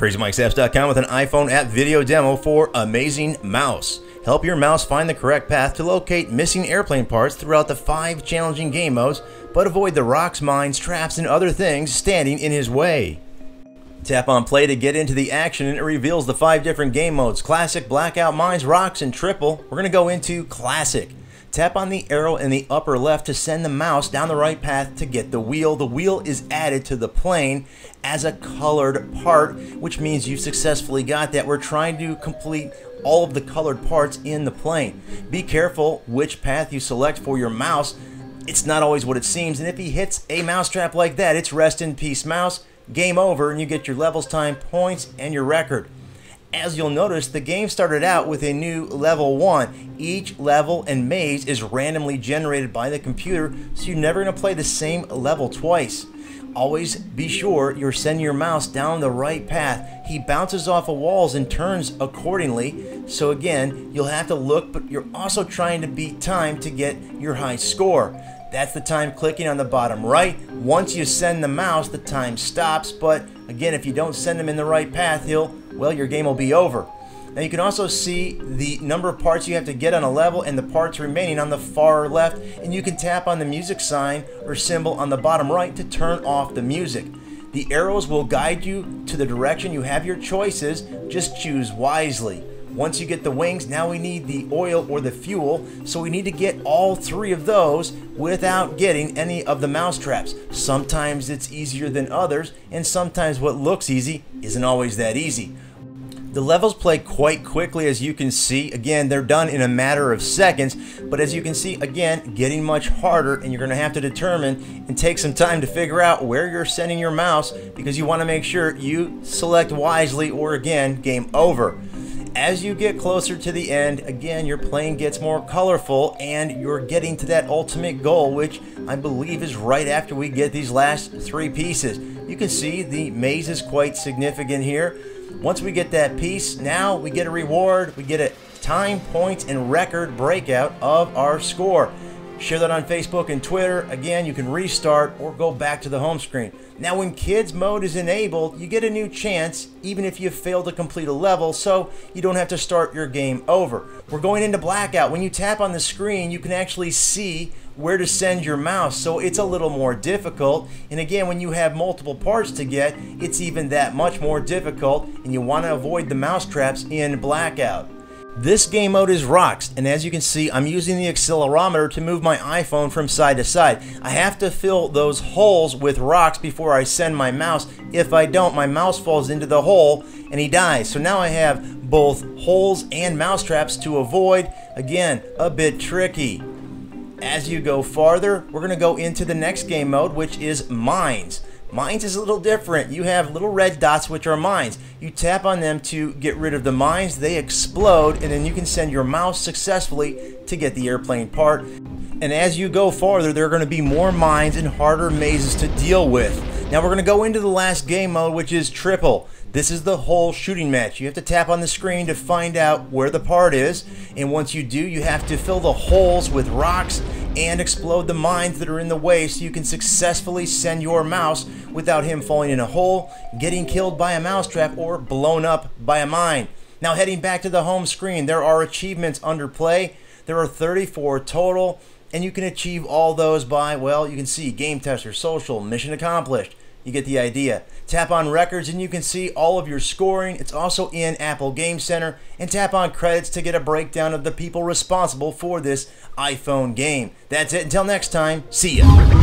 CrazyMikesapps.com with an iPhone app video demo for Amazing Mouse. Help your mouse find the correct path to locate missing airplane parts throughout the 5 challenging game modes, but avoid the rocks, mines, traps, and other things standing in his way. Tap on play to get into the action and it reveals the 5 different game modes: Classic, Blackout, Mines, Rocks, and Triple. We're going to go into Classic. Tap on the arrow in the upper left to send the mouse down the right path to get the wheel. The wheel is added to the plane as a colored part, which means you've successfully got that. We're trying to complete all of the colored parts in the plane. Be careful which path you select for your mouse. It's not always what it seems, and if he hits a mousetrap like that, it's rest in peace, mouse. Game over, and you get your levels, time, points, and your record. As you'll notice, the game started out with a new level 1. Each level and maze is randomly generated by the computer, so you're never going to play the same level twice. Always be sure you're sending your mouse down the right path. He bounces off of walls and turns accordingly, so again, you'll have to look, but you're also trying to beat time to get your high score. That's the time clicking on the bottom right. Once you send the mouse, the time stops, but again, if you don't send him in the right path, your game will be over. Now you can also see the number of parts you have to get on a level and the parts remaining on the far left, and you can tap on the music sign or symbol on the bottom right to turn off the music. The arrows will guide you to the direction. You have your choices, just choose wisely. Once you get the wings, now we need the oil or the fuel, so we need to get all 3 of those without getting any of the mouse traps. Sometimes it's easier than others, and sometimes what looks easy isn't always that easy. The levels play quite quickly, as you can see. Again, they're done in a matter of seconds, but as you can see, again, getting much harder, and you're going to have to determine and take some time to figure out where you're sending your mouse, because you want to make sure you select wisely, or again, game over. As you get closer to the end, again, your plane gets more colorful and you're getting to that ultimate goal, which I believe is right after we get these last 3 pieces. You can see the maze is quite significant here. Once we get that piece, now we get a reward. We get a time, points, and record breakout of our score. Share that on Facebook and Twitter. Again, you can restart or go back to the home screen. Now, when Kids mode is enabled, you get a new chance, even if you fail to complete a level, so you don't have to start your game over. We're going into Blackout. When you tap on the screen, you can actually see where to send your mouse, so it's a little more difficult. And again, when you have multiple parts to get, it's even that much more difficult, and you want to avoid the mouse traps in Blackout. This game mode is Rocks, and as you can see, I'm using the accelerometer to move my iPhone from side to side. I have to fill those holes with rocks before I send my mouse. If I don't, my mouse falls into the hole and he dies. So now I have both holes and mouse traps to avoid. Again, a bit tricky. As you go farther, we're going to go into the next game mode, which is Mines. Mines is a little different. You have little red dots, which are mines. You tap on them to get rid of the mines. They explode, and then you can send your mouse successfully to get the airplane part. And as you go farther, there are going to be more mines and harder mazes to deal with. Now we're going to go into the last game mode, which is Triple. This is the whole shooting match. You have to tap on the screen to find out where the part is, and once you do, you have to fill the holes with rocks and explode the mines that are in the way so you can successfully send your mouse without him falling in a hole, getting killed by a mousetrap, or blown up by a mine. Now heading back to the home screen, there are achievements under play. There are 34 total, and you can achieve all those by, well, you can see Game Tester, Social, Mission Accomplished. You get the idea. Tap on Records and you can see all of your scoring. It's also in Apple Game Center. And tap on Credits to get a breakdown of the people responsible for this iPhone game. That's it. Until next time, see ya.